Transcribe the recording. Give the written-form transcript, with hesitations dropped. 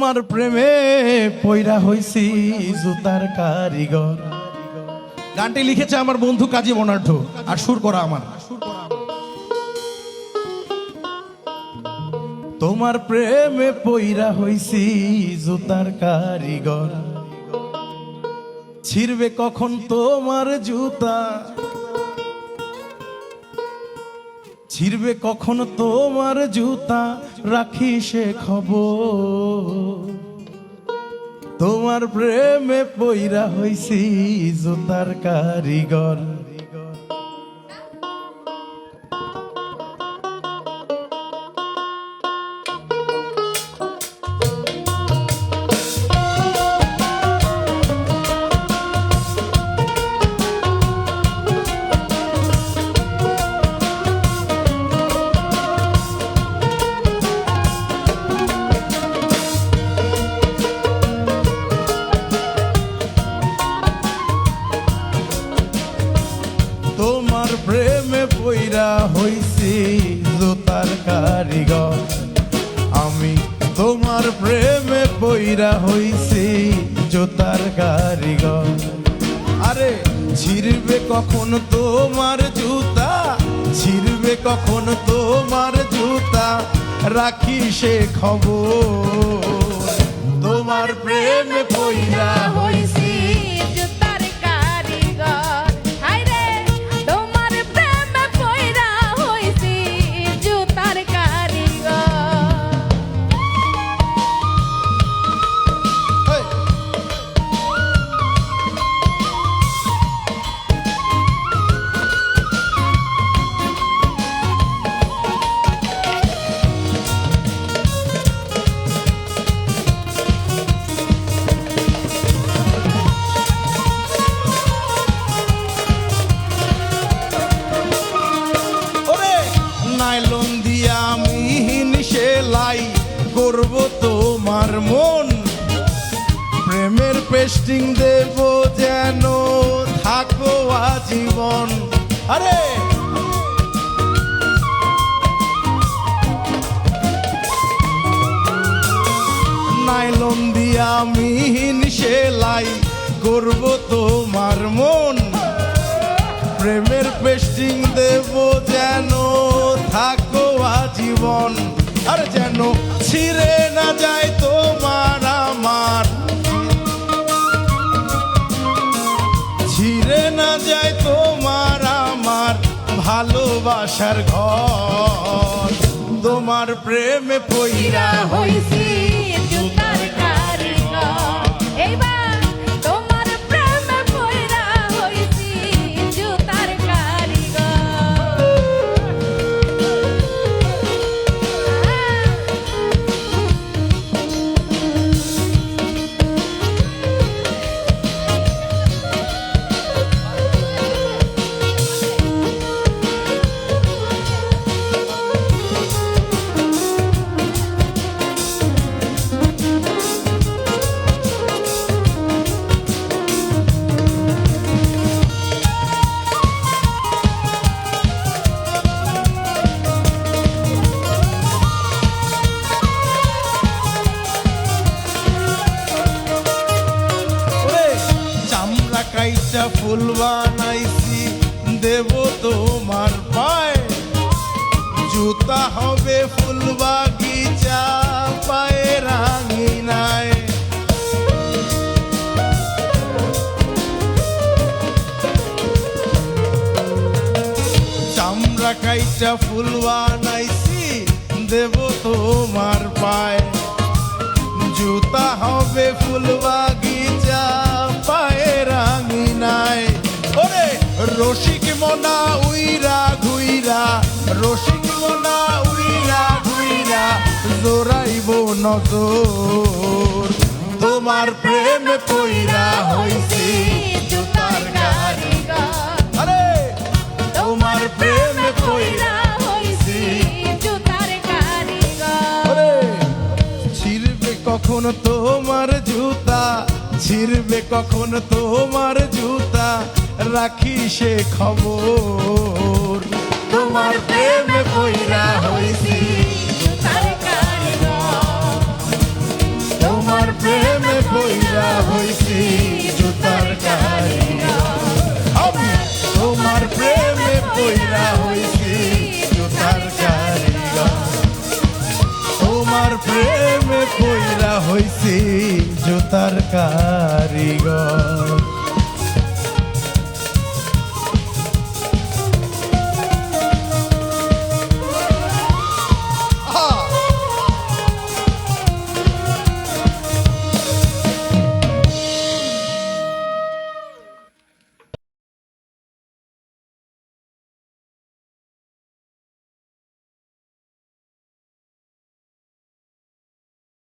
তোমার প্রেমে পয়রা হইছি জুতার কারিগর। গানটি লিখেছে আমার বন্ধু কাজী বর্ণাঢ্য আর সুর করা আমার। তোমার প্রেমে পয়রা হইছি জুতার কারিগর, ছিড়বে কখন তোমার জুতা, ছিড়বে কখন তোমার জুতা, রাখি সে খবর। তোমার প্রেমে পয়রা হইছি জুতার কারিগর। তোমার প্রেমে পয়রা হইছি জুতার কারিগর, আমি তোমার প্রেমে পয়রা হইছি জুতার কারিগর। আরে ছিড়বে কখন তোমার জুতা, ছিড়বে কখন তোমার জুতা, রাখি সে খবর। তোমার প্রেমে পয়রা হইছি জুতার কারিগর, হায়রে তোমার প্রেমে পয়রা হইছি জুতার কারিগর। নাইলন দিয়া মিহিন সেলাই করব তোমার মন, প্রেমের পেস্টিং দেব যেন থাকো আজীবন। আরে নাইলন দিয়া মিহিন সেলাই করব তোমার মন, প্রেমের পেস্টিং দেব যেন থাকো আজীবন। আর যেন ছিঁড়ে না যায় তোমার আমার, ছিঁড়ে না যায় তোমার আমার ভালোবাসার ঘর। তোমার প্রেমে পয়রা হইছি জুতার কারিগর, এইবার তোমার প্রেমে পয়রা হইছি জুতার কাইটা ফুল বানাইছি দেব তোমার পায়ে, জুতা হবে ফুল বাগিচা পায়ে রাঙিনায়। চামড়া কাইটা ফুল বানাইছি দেব তোমার পায়ে, জুতা হবে ফুল বাগিচা পায়ে রাঙিনায়। ওরে রসিক মনা উইরা ঘুইরা, রসিক মনা উইরা ঘুইরা জোরাইব নজর। তোমার প্রেমে পয়রা হইছি জুতার কারিগর, আরে তোমার প্রেমে পয়রা হইছি জুতার কারিগর। ছিড়বে কখন তোমার জুতা, ছিড়বে কখন তোমার জুতা, রাখি সে খবর। তোমার প্রেমে পয়রা হইছি জুতার কারিগর। হইছি জুতার কারিগর। আমি তোমার প্রেমে পইরা হইছি জুতার কারিগর। তোমার প্রেমে পইরা হইছি জুতার কারিগর।